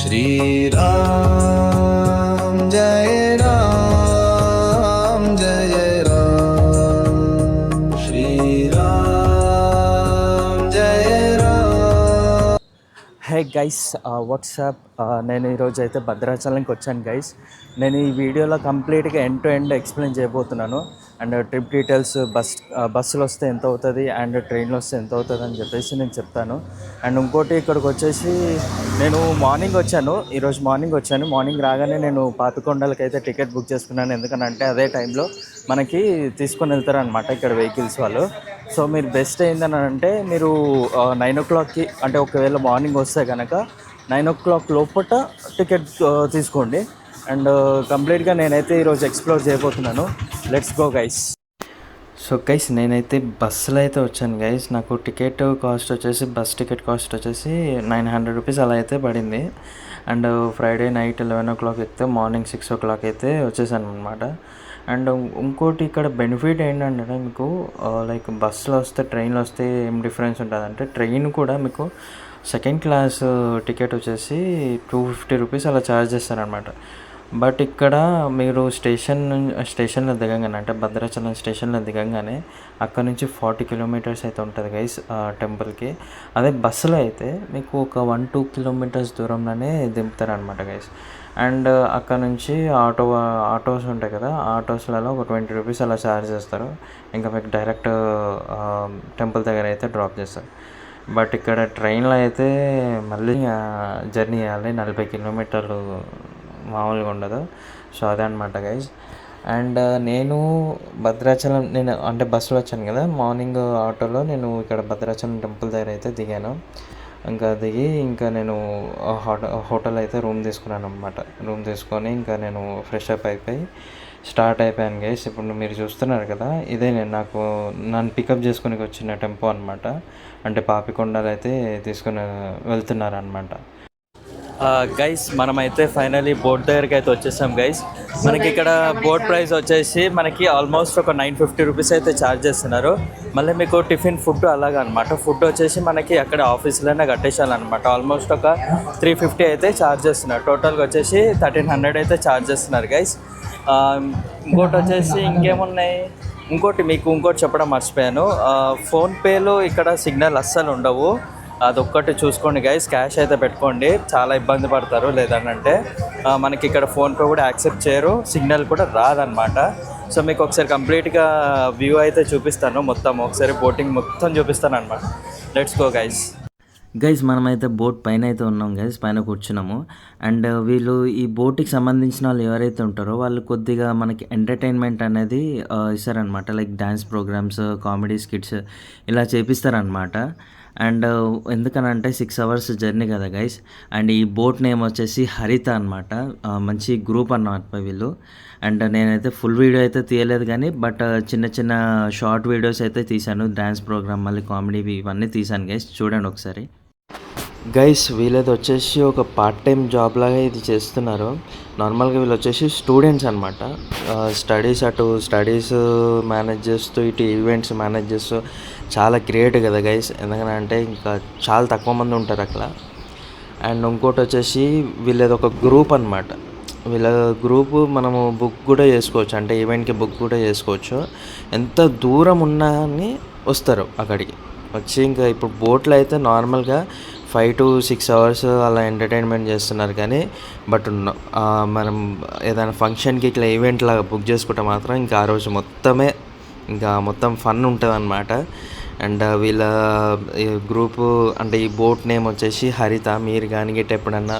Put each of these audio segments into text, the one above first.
श्री राम जय राम जय राम श्री राम जय राम। హే గైస్ వాట్సాప్ నేను ఈరోజు అయితే భద్రాచలంకి వచ్చాను గైస్. నేను ఈ వీడియోలో కంప్లీట్గా ఎండ్ టు ఎండ్ ఎక్స్ప్లెయిన్ చేయబోతున్నాను. అండ్ ట్రిప్ డీటెయిల్స్, బస్సులు వస్తే ఎంత అవుతుంది అండ్ ట్రైన్లో వస్తే ఎంత అవుతుంది అని చెప్పేసి నేను చెప్తాను. అండ్ ఇంకోటి ఇక్కడికి వచ్చేసి నేను ఈరోజు మార్నింగ్ వచ్చాను. మార్నింగ్ రాగానే నేను పాపికొండలకి అయితే టికెట్ బుక్ చేసుకున్నాను. ఎందుకనంటే అదే టైంలో మనకి తీసుకొని వెళ్తారు అనమాట ఇక్కడ వెహికల్స్ వాళ్ళు. సో మీరు బెస్ట్ ఏందని అంటే మీరు 9 o'clockకి అంటే ఒకవేళ మార్నింగ్ వస్తే కనుక 9 o'clock లోపల టికెట్ తీసుకోండి. అండ్ కంప్లీట్గా నేనైతే ఈరోజు ఎక్స్ప్లోర్ చేయబోతున్నాను. Let's go guys. So guys నేనైతే బస్సులో అయితే వచ్చాను గైస్. నాకు బస్ టికెట్ కాస్ట్ వచ్చేసి 900 రూపీస్ అలా అయితే పడింది. అండ్ ఫ్రైడే నైట్ 11 o'clock ఎక్కితే మార్నింగ్ 6 o'clock అయితే వచ్చేసాను అనమాట. అండ్ ఇంకోటి ఇక్కడ బెనిఫిట్ ఏంటంటే మీకు లైక్ బస్సులో వస్తే ట్రైన్లో వస్తే ఏం డిఫరెన్స్ ఉంటుందంటే ట్రైన్ కూడా మీకు సెకండ్ క్లాస్ టికెట్ వచ్చేసి 250 రూపీస్ అలా ఛార్జ్ చేస్తారనమాట. బట్ ఇక్కడ మీరు స్టేషన్లో దిగంగానే అంటే భద్రాచలం స్టేషన్లో దిగంగానే అక్కడ నుంచి 40 kilometers అయితే ఉంటుంది గైస్ టెంపుల్కి. అదే బస్సులో అయితే మీకు ఒక 1-2 kilometers దూరంలోనే దింపుతారనమాట గైస్. అండ్ అక్కడ నుంచి ఆటోస్ ఉంటాయి కదా, ఆటోస్లలో ఒక 20 రూపీస్ అలా ఛార్జ్ చేస్తారు. ఇంకా మీకు డైరెక్ట్ టెంపుల్ దగ్గర అయితే డ్రాప్ చేస్తారు. బట్ ఇక్కడ ట్రైన్లో అయితే మళ్ళీ జర్నీ చేయాలి 40 kilometers, మామూలుగా ఉండదు. సో అదే అనమాట గైజ్. అండ్ నేను అంటే బస్సులో వచ్చాను కదా, మార్నింగ్ ఆటోలో నేను ఇక్కడ భద్రాచలం టెంపుల్ దగ్గర అయితే దిగాను. ఇంకా నేను హోటల్ అయితే రూమ్ తీసుకున్నాను అనమాట. రూమ్ తీసుకొని ఇంకా నేను ఫ్రెష్ అప్ అయిపోయి స్టార్ట్ అయిపోయాను గైస్. ఇప్పుడు మీరు చూస్తున్నారు కదా, ఇదే నన్ను పికప్ చేసుకుని వచ్చిన టెంపో అనమాట. అంటే పాపికొండలు అయితే తీసుకుని వెళ్తున్నారనమాట. గైస్ మనమైతే ఫైనలీ బోట్ దగ్గరికి అయితే వచ్చేసాం గైస్. మనకి ఇక్కడ బోట్ ప్రైస్ వచ్చేసి మనకి ఆల్మోస్ట్ ఒక 950 రూపీస్ అయితే ఛార్జ్ చేస్తున్నారు. మళ్ళీ మీకు టిఫిన్ ఫుడ్ అలాగా అనమాట. ఫుడ్ వచ్చేసి మనకి అక్కడ ఆఫీస్లోనే కట్టేసాలన్నమాట. ఆల్మోస్ట్ ఒక 350 అయితే ఛార్జ్ చేస్తున్నారు. టోటల్గా వచ్చేసి 1300 అయితే ఛార్జ్ చేస్తున్నారు గైస్. ఇంకోటి వచ్చేసి ఇంకోటి చెప్పడం మర్చిపోయాను. ఫోన్పేలో ఇక్కడ సిగ్నల్ అస్సలు ఉండవు. అదొక్కటి చూసుకోండి గైస్. క్యాష్ అయితే పెట్టుకోండి, చాలా ఇబ్బంది పడతారు. లేదనంటే మనకి ఇక్కడ ఫోన్పే కూడా యాక్సెప్ట్ చేయరు, సిగ్నల్ కూడా రాదనమాట. సో మీకు ఒకసారి కంప్లీట్గా వ్యూ అయితే చూపిస్తాను, ఒకసారి బోటింగ్ మొత్తం చూపిస్తాను అనమాట. Let's go guys. మనమైతే బోట్ పైన అయితే ఉన్నాం గైస్, పైన కూర్చున్నాము. అండ్ వీళ్ళు ఈ బోట్కి సంబంధించిన వాళ్ళు ఎవరైతే ఉంటారో వాళ్ళు కొద్దిగా మనకి ఎంటర్టైన్మెంట్ అనేది ఇస్తారనమాట. Like dance programs, comedy skits ఇలా చేపిస్తారనమాట. అండ్ ఎందుకనంటే 6 hours జర్నీ కదా గైస్. అండ్ ఈ బోట్ నేమ్ వచ్చేసి హరిత అనమాట. మంచి గ్రూప్ అన్నమాట వీళ్ళు. అండ్ నేనైతే ఫుల్ వీడియో అయితే తీయలేదు కానీ బట్ చిన్న షార్ట్ వీడియోస్ అయితే తీశాను. డ్యాన్స్ ప్రోగ్రామ్, మళ్ళీ కామెడీ ఇవన్నీ తీశాను గైస్, చూడండి ఒకసారి. గైస్ వీళ్ళది వచ్చేసి ఒక పార్ట్ టైం జాబ్ లాగా ఇది చేస్తున్నారు. నార్మల్గా వీళ్ళు వచ్చేసి స్టూడెంట్స్ అనమాట. స్టడీస్ మేనేజ్ చేస్తూ ఇటు ఈవెంట్స్ మేనేజ్ చేస్తూ చాలా గ్రేట్ కదా గైస్. ఎందుకంటే ఇంకా చాలా తక్కువ మంది ఉంటారు అక్కడ. అండ్ ఇంకోటి వచ్చేసి వీళ్ళది ఒక గ్రూప్ అనమాట. వీళ్ళ గ్రూపు మనము బుక్ కూడా చేసుకోవచ్చు, అంటే ఈవెంట్కి బుక్ కూడా చేసుకోవచ్చు. ఎంత దూరం ఉన్నా అని వస్తారు అక్కడికి వచ్చి. ఇంకా ఇప్పుడు బోట్లో అయితే నార్మల్గా 5 to 6 hours అలా ఎంటర్టైన్మెంట్ చేస్తున్నారు. కానీ బట్ మనం ఏదైనా ఫంక్షన్కి ఇట్లా ఈవెంట్ లాగా బుక్ చేసుకుంటే మాత్రం ఇంకా ఆ రోజు మొత్తం ఫన్ ఉంటుంది అనమాట. అండ్ వీళ్ళ గ్రూపు అంటే ఈ బోట్ నేమ్ వచ్చేసి హరిత. మీరు కానీ ఎప్పుడన్నా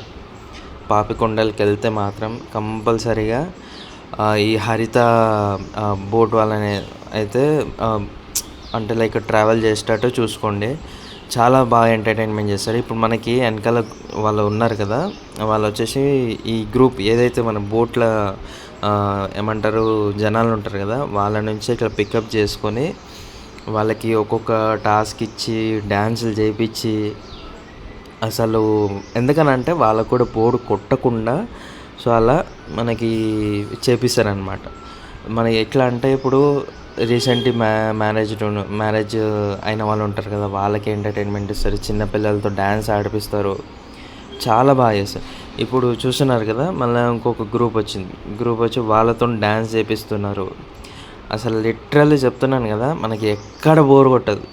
పాపికొండలకి వెళ్తే మాత్రం కంపల్సరీగా ఈ హరిత బోట్ వాళ్ళని అయితే అంటే లైక్ ట్రావెల్ చేసేటట్టు చూసుకోండి. చాలా బాగా ఎంటర్టైన్మెంట్ చేస్తారు. ఇప్పుడు మనకి వెనకాల వాళ్ళు ఉన్నారు కదా, వాళ్ళు వచ్చేసి ఈ గ్రూప్ ఏదైతే మన బోట్లో ఏమంటారు జనాలు ఉంటారు కదా, వాళ్ళ నుంచి ఇట్లా పికప్ చేసుకొని వాళ్ళకి ఒక్కొక్క టాస్క్ ఇచ్చి డ్యాన్సులు చేయించి అసలు ఎందుకనంటే వాళ్ళకు కూడా బోర్డు కొట్టకుండా సో అలా మనకి చేపిస్తారనమాట. మనకి ఎట్లా అంటే ఇప్పుడు రీసెంట్లీ మ్యారేజ్ అయిన వాళ్ళు ఉంటారు కదా, వాళ్ళకి ఎంటర్టైన్మెంట్ ఇస్తారు. చిన్నపిల్లలతో డ్యాన్స్ ఆడిపిస్తారు, చాలా బాగా చేస్తారు. ఇప్పుడు చూస్తున్నారు కదా, మళ్ళీ ఇంకొక గ్రూప్ వచ్చింది. గ్రూప్ వచ్చి వాళ్ళతో డ్యాన్స్ చేపిస్తున్నారు. అసలు లిటరల్లీ చెప్తున్నాను కదా, మనకి ఎక్కడ బోర్ కొట్టదు.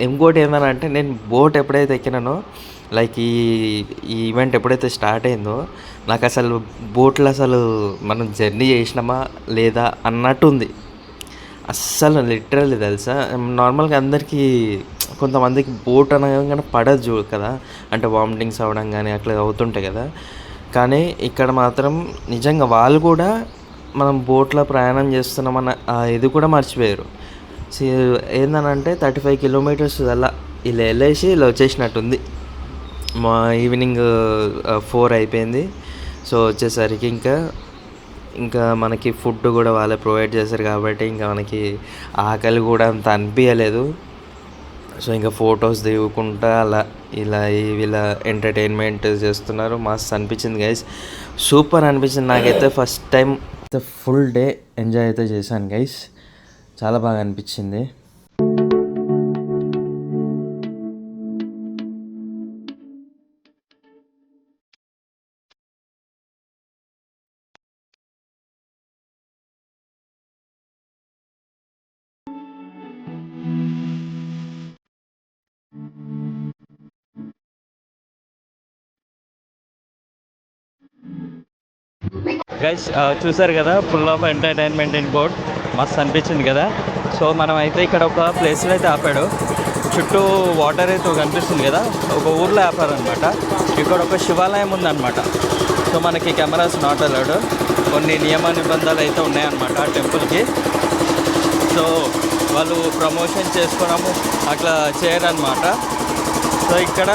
ఇంకోటి ఏంటంటే, నేను బోట్ ఎప్పుడైతే ఎక్కినానో, లైక్ ఈ ఈవెంట్ ఎప్పుడైతే స్టార్ట్ అయిందో, నాకు అసలు బోట్లో అసలు మనం జర్నీ చేసినామా లేదా అన్నట్టు ఉంది. అస్సలు లిటరల్లీ తెలుసా, నార్మల్గా అందరికీ కొంతమందికి బోట్ అనగానే పడదు కదా, అంటే వామిటింగ్స్ అవ్వడం కానీ అట్లా అవుతుంటాయి కదా. కానీ ఇక్కడ మాత్రం నిజంగా వాళ్ళు కూడా మనం బోట్లో ప్రయాణం చేస్తున్నామన్న ఇది కూడా మర్చిపోయారు. ఏందనంటే 35 కిలోమీటర్స్ అలా ఇలా వెళ్ళేసి ఇలా వచ్చేసినట్టుంది. మా ఈవినింగ్ 4 అయిపోయింది. సో వచ్చేసరికి ఇంకా మనకి ఫుడ్ కూడా వాళ్ళే ప్రొవైడ్ చేశారు కాబట్టి ఇంకా మనకి ఆకలి కూడా అంత అనిపించలేదు. సో ఇంకా ఫొటోస్ దిగుకుంటా అలా ఇలా ఎంటర్టైన్మెంట్ చేస్తున్నారు. మస్తు అనిపించింది గైస్, సూపర్ అనిపించింది నాకైతే. First time full day enjoy అయితే చేశాను గైస్, చాలా బాగా అనిపించింది. గైస్ చూసారు కదా, full of entertainment in boat, మస్తు అనిపించింది కదా. సో మనం అయితే ఇక్కడ ఒక ప్లేస్లో అయితే ఆపాడు, చుట్టూ వాటర్ అయితే కనిపిస్తుంది కదా, ఒక ఊర్లో ఆపారనమాట. ఇక్కడ ఒక శివాలయం ఉందన్నమాట. సో మనకి కెమెరాస్ నాట్ అలౌడ్, కొన్ని నియమ నిబంధనలు అయితే ఉన్నాయన్నమాట ఆ టెంపుల్కి. సో వాళ్ళు ప్రమోషన్ చేసుకోవడము అట్లా చేయరన్నమాట. సో ఇక్కడ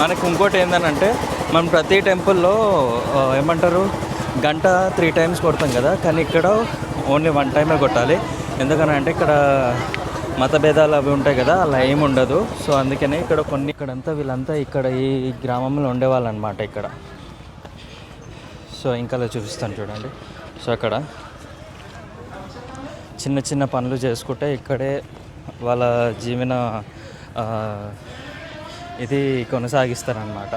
మనకు ఇంకోటి ఏంటంటే, మనం ప్రతి టెంపుల్లో ఏమంటారు, గంట 3 times కొడతాం కదా, కానీ ఇక్కడ ఓన్లీ 1 time కొట్టాలి. ఎందుకనంటే ఇక్కడ మత భేదాలు అవి ఉంటాయి కదా, అలా ఏమి ఉండదు. సో అందుకనే ఇక్కడంతా వీళ్ళంతా ఇక్కడ ఈ గ్రామంలో ఉండేవాళ్ళు అనమాట ఇక్కడ. సో ఇంకా అలా చూపిస్తాను చూడండి. సో అక్కడ చిన్న చిన్న పనులు చేసుకుంటే ఇక్కడే వాళ్ళ జీవన ఇది కొనసాగిస్తారనమాట.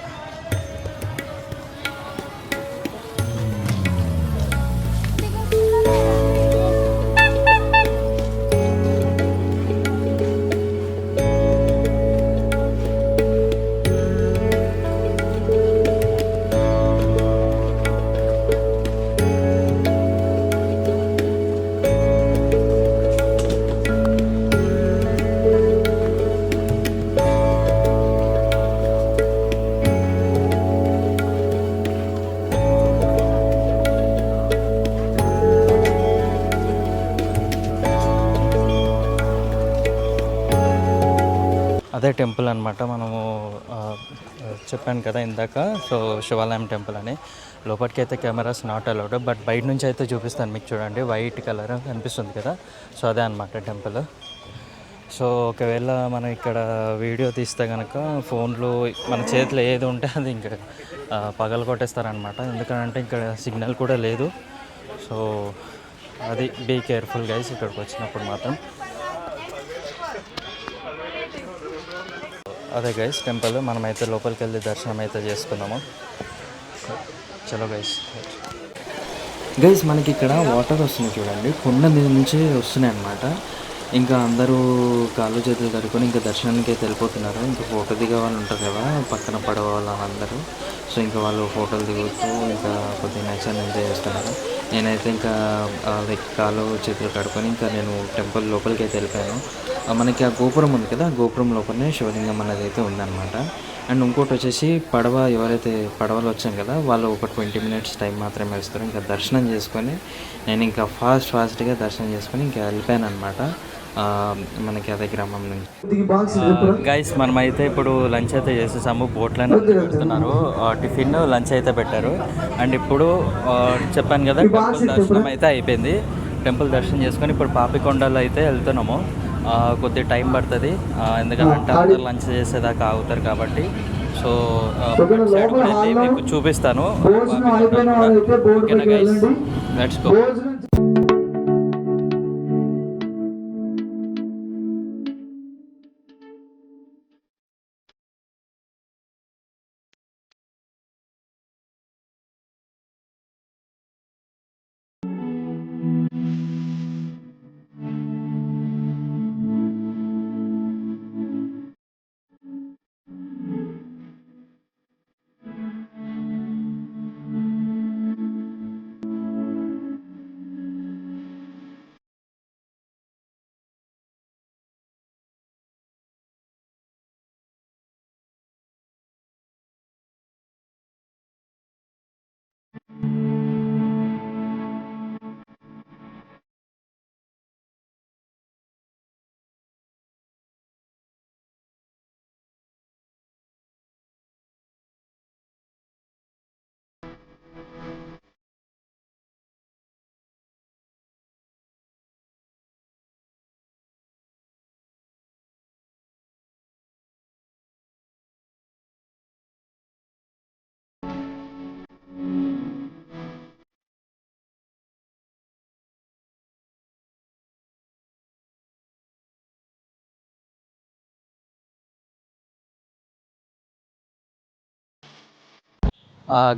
అదే టెంపుల్ అనమాట. మనము చెప్పాను కదా ఇందాక, సో శివాలయం టెంపుల్ అని. లోపలికి అయితే కెమెరాస్ నాట్ అలౌడ్, బట్ బయట నుంచి అయితే చూపిస్తాను మీకు. చూడండి, వైట్ కలర్ కనిపిస్తుంది కదా, సో అదే అనమాట టెంపుల్. సో ఒకవేళ మనం ఇక్కడ వీడియో తీస్తే కనుక ఫోన్లో మన చేతిలో ఏది ఉంటే అది ఇంకా పగలు కొట్టేస్తారనమాట. ఎందుకంటే ఇక్కడ సిగ్నల్ కూడా లేదు. సో అది బీ కేర్ఫుల్ గైస్ ఇక్కడికి వచ్చినప్పుడు మాత్రం. అదే గైస్ టెంపుల్, మనమైతే లోపలికి వెళ్ళి దర్శనం అయితే చేసుకున్నాము. చలో గైస్ మనకి ఇక్కడ వాటర్ వస్తుంది చూడండి, కొండ మీద నుంచి వస్తున్నాయి అన్నమాట. ఇంకా అందరూ కాళ్ళు చేతులు కడుక్కొని ఇంకా దర్శనానికి అయితే వెళ్ళిపోతున్నారు. ఇంకా ఫోటో దిగే వాళ్ళు ఉంటారు కదా పక్కన పడవ వాళ్ళందరూ. సో ఇంకా వాళ్ళు ఫోటోలు దిగుతూ ఇంకా కొద్దిగా నేచర్ని ఎంజాయ్ చేస్తున్నారు. నేనైతే ఇంకా లైక్ కాళ్ళు చేతులు కడుక్కొని ఇంకా నేను టెంపుల్ లోపలికి అయితే వెళ్ళిపోయాను. మనకి ఆ గోపురం ఉంది కదా, ఆ గోపురం లోపలనే శివలింగం అనేది అయితే ఉందన్నమాట. అండ్ ఇంకోటి వచ్చేసి ఎవరైతే పడవలు వచ్చాం కదా, వాళ్ళు ఒక 20 minutes టైం మాత్రమే వేస్తారు. ఇంకా దర్శనం చేసుకొని నేను ఇంకా ఫాస్ట్గా దర్శనం చేసుకొని ఇంకా వెళ్ళిపోయాను అనమాట మనకి అదే గ్రామం నుంచి. గైస్ మనమైతే ఇప్పుడు లంచ్ అయితే చేసేసాము. బోట్లను పెడుతున్నారు, టిఫిన్ లంచ్ అయితే పెట్టారు. అండ్ ఇప్పుడు చెప్పాను కదా, టెంపుల్ దర్శనం అయితే అయిపోయింది. టెంపుల్ దర్శనం చేసుకొని ఇప్పుడు పాపికొండలు అయితే వెళ్తున్నాము. కొద్దిగా టైం పడుతుంది, ఎందుకంటే అందరు లంచ్ చేసేదాకా ఆగుతారు కాబట్టి. సో సైడ్ కూడా వెళ్ళి మీకు చూపిస్తాను. ఓకేనా guys, let's go.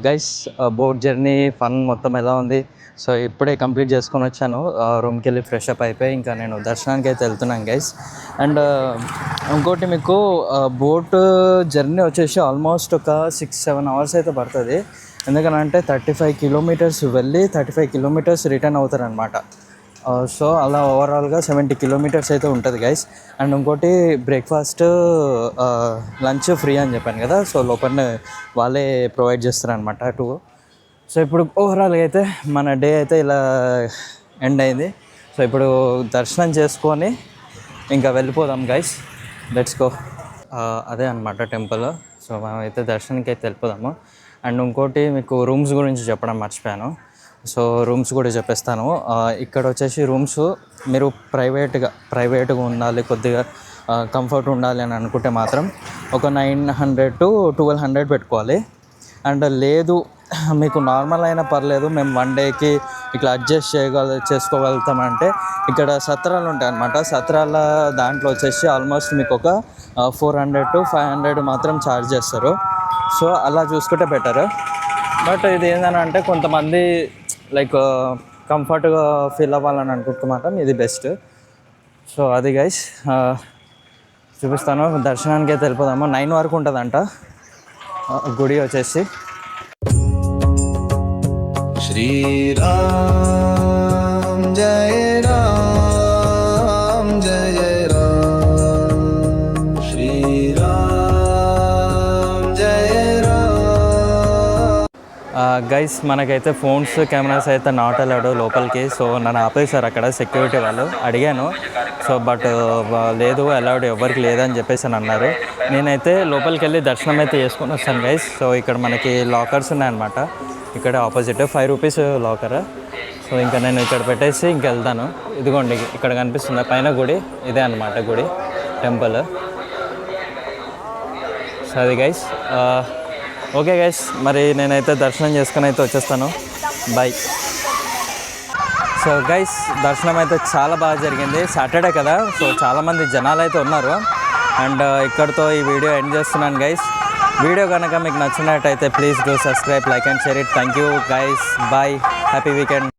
Guys boat journey fun మొత్తం ఎలా ఉంది? సో ఇప్పుడే కంప్లీట్ చేసుకొని వచ్చాను. రూమ్కి వెళ్ళి ఫ్రెష్ అప్ అయిపోయి ఇంకా నేను దర్శనానికి అయితే వెళ్తున్నాను గైస్. అండ్ ఇంకోటి మీకు బోట్ జర్నీ వచ్చేసి ఆల్మోస్ట్ ఒక 6-7 అవర్స్ అయితే పడుతుంది. ఎందుకంటే 35 కిలోమీటర్స్ వెళ్ళి 35 కిలోమీటర్స్ రిటర్న్ అవుతారనమాట. సో అలా ఓవరాల్గా 70 కిలోమీటర్స్ అయితే ఉంటుంది గైస్. అండ్ ఇంకోటి బ్రేక్ఫాస్ట్ లంచ్ ఫ్రీ అని చెప్పాను కదా, సో లోపల వాళ్ళే ప్రొవైడ్ చేస్తారనమాట టూ. సో ఇప్పుడు ఓవరాల్గా అయితే మన డే అయితే ఇలా ఎండ్ అయింది. సో ఇప్పుడు దర్శనం చేసుకొని ఇంకా వెళ్ళిపోదాం గైస్, లెట్స్ గో. అదే అనమాట టెంపుల్. సో మనం అయితే దర్శనానికి అయితే వెళ్ళిపోదాము. అండ్ ఇంకోటి మీకు రూమ్స్ గురించి చెప్పడం మర్చిపోయాను. సో రూమ్స్ కూడా చెప్పేస్తాను. ఇక్కడ వచ్చేసి రూమ్స్ మీరు ప్రైవేట్గా ఉండాలి, కొద్దిగా కంఫర్ట్ ఉండాలి అని అనుకుంటే మాత్రం ఒక 900 to 1200 పెట్టుకోవాలి. అండ్ లేదు మీకు నార్మల్ అయినా పర్లేదు, మేము 1 డేకి ఇట్లా అడ్జస్ట్ చేసుకోగలుగుతామంటే ఇక్కడ సత్రాలు ఉంటాయి అన్నమాట. సత్రాల దాంట్లో వచ్చేసి ఆల్మోస్ట్ మీకు ఒక 400 to 500 మాత్రం ఛార్జ్ చేస్తారు. సో అలా చూసుకుంటే బెటర్. బట్ ఇది ఏంటంటే కొంతమంది లైక్ కంఫర్ట్గా ఫీల్ అవ్వాలని అనుకుంటే మాత్రం ఇది బెస్ట్. సో అది గైస్ చూపిస్తాను. దర్శనానికి అయితే వెళ్ళిపోదాము. 9 వరకు ఉంటుందంట గుడి వచ్చేసి. శ్రీరామ్ జయ రామ్ జయ రామ్ శ్రీరామ్ జయ రామ్. గైస్ మనకైతే ఫోన్స్ కెమెరాస్ అయితే నాట్ అలౌడ్ లోపలికి. సో నన్ను ఆపేశారు అక్కడ సెక్యూరిటీ వాళ్ళు. అడిగాను, సో బట్ లేదు అలౌడ్ ఎవరికి లేదని చెప్పేసి అని అన్నారు. నేనైతే లోపలికి వెళ్ళి దర్శనం అయితే చేసుకొని వస్తాను గైస్. సో ఇక్కడ మనకి లాకర్స్ ఉన్నాయన్నమాట, ఇక్కడ ఆపోజిట్ 5 రూపీస్ లాకర్. సో ఇంకా నేను ఇక్కడ పెట్టేసి ఇంక వెళ్తాను. ఇదిగోండి ఇక్కడ కనిపిస్తుంది పైన గుడి, ఇదే అనమాట గుడి టెంపుల్. సో అది గైస్. ఓకే గైస్, మరి నేనైతే దర్శనం చేసుకుని అయితే వచ్చేస్తాను. బాయ్. సో గైస్ దర్శనం అయితే చాలా బాగా జరిగింది. సాటర్డే కదా, సో చాలామంది జనాలు అయితే ఉన్నారు. అండ్ ఇక్కడితో ఈ వీడియో ఎండ్ చేస్తున్నాను గైస్. వీడియో కనుక మీకు నచ్చినట్టయితే please do subscribe, like and share it. Thank you guys, bye, happy weekend.